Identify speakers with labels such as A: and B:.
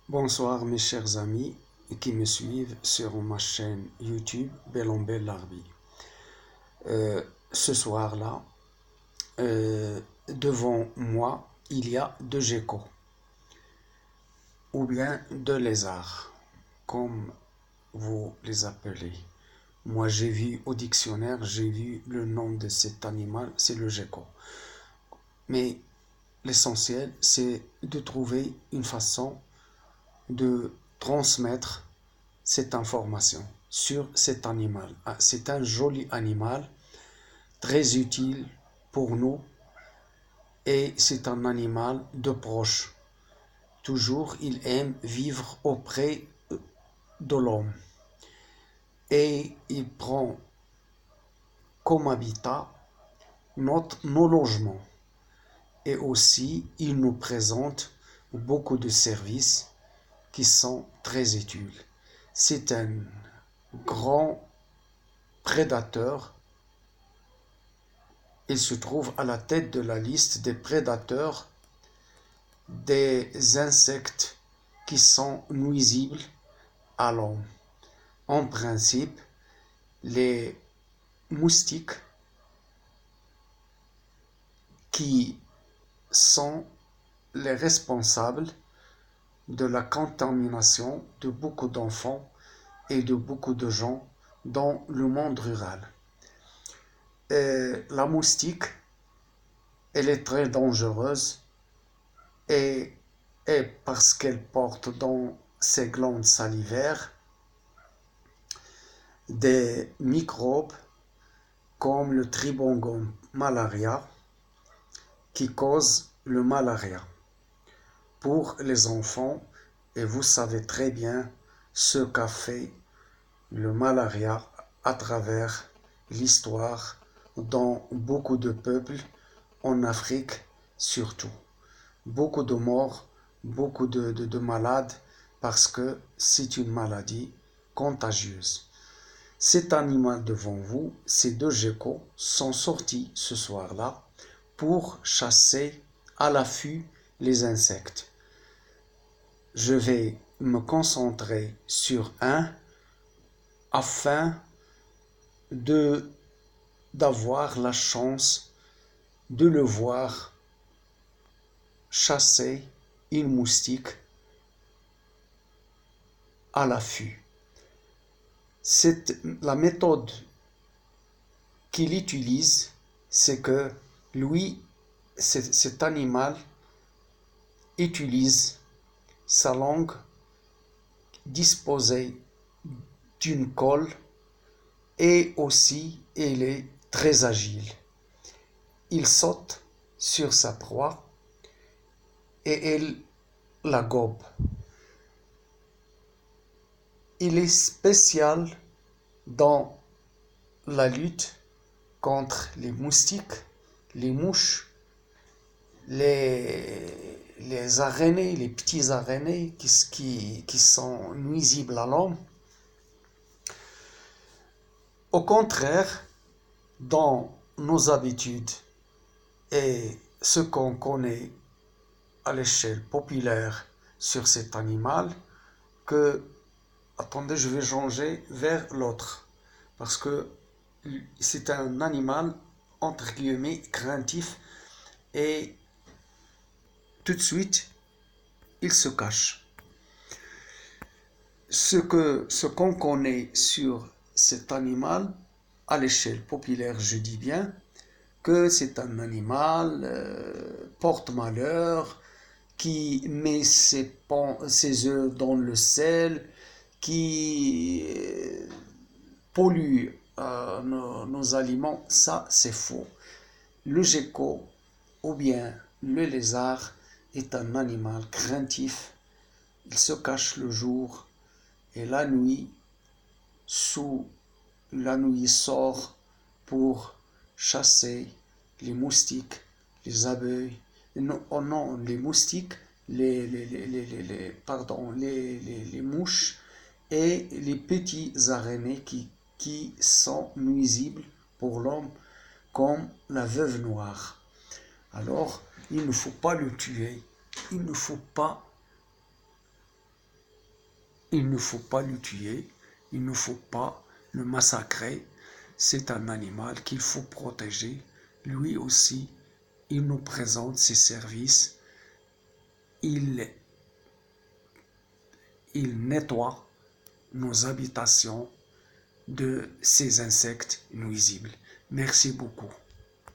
A: Bonsoir mes chers amis qui me suivent sur ma chaîne YouTube Bellombel Larbi. Ce soir-là, devant moi, il y a deux geckos, ou bien deux lézards, comme vous les appelez. Moi, j'ai vu au dictionnaire, j'ai vu le nom de cet animal, c'est le gecko. Mais l'essentiel, c'est de trouver une façon de transmettre cette information sur cet animal. C'est un joli animal, très utile pour nous et c'est un animal de proche. Toujours, il aime vivre auprès de l'homme et il prend comme habitat nos logements. Et aussi, il nous présente beaucoup de services qui sont très utiles. C'est un grand prédateur. Il se trouve à la tête de la liste des prédateurs des insectes qui sont nuisibles à l'homme. En principe, les moustiques qui sont les responsables de la contamination de beaucoup d'enfants et de beaucoup de gens dans le monde rural. La moustique, elle est très dangereuse et parce qu'elle porte dans ses glandes salivaires des microbes comme le tribongone malaria qui cause le malaria pour les enfants. Et vous savez très bien ce qu'a fait le malaria à travers l'histoire dans beaucoup de peuples, en Afrique surtout. Beaucoup de morts, beaucoup de malades parce que c'est une maladie contagieuse. Cet animal devant vous, ces deux geckos, sont sortis ce soir-là pour chasser à l'affût les insectes. Je vais me concentrer sur un afin d'avoir la chance de le voir chasser une moustique à l'affût. La méthode qu'il utilise, c'est que lui, cet animal utilise sa langue disposée d'une colle et aussi il est très agile. Il saute sur sa proie et elle la gobe. Il est spécial dans la lutte contre les moustiques, les mouches, les araignées, les petits araignées qui sont nuisibles à l'homme. Au contraire, dans nos habitudes et ce qu'on connaît à l'échelle populaire sur cet animal, que, attendez, je vais changer vers l'autre, parce que c'est un animal, entre guillemets, craintif, et tout de suite, il se cache. Ce qu'on connaît sur cet animal, à l'échelle populaire, je dis bien, que c'est un animal porte-malheur, qui met ses œufs dans le sel, qui pollue nos aliments. Ça, c'est faux. Le gecko ou bien le lézard est un animal craintif. Il se cache le jour et la nuit, il sort pour chasser les moustiques, les abeilles, non, oh non, les moustiques, les mouches et les petits araignées qui sont nuisibles pour l'homme, comme la veuve noire. Alors, il ne faut pas le tuer, il ne faut pas il ne faut pas le tuer, il ne faut pas le massacrer. C'est un animal qu'il faut protéger. Lui aussi, il nous présente ses services. Il nettoie nos habitations de ces insectes nuisibles. Merci beaucoup.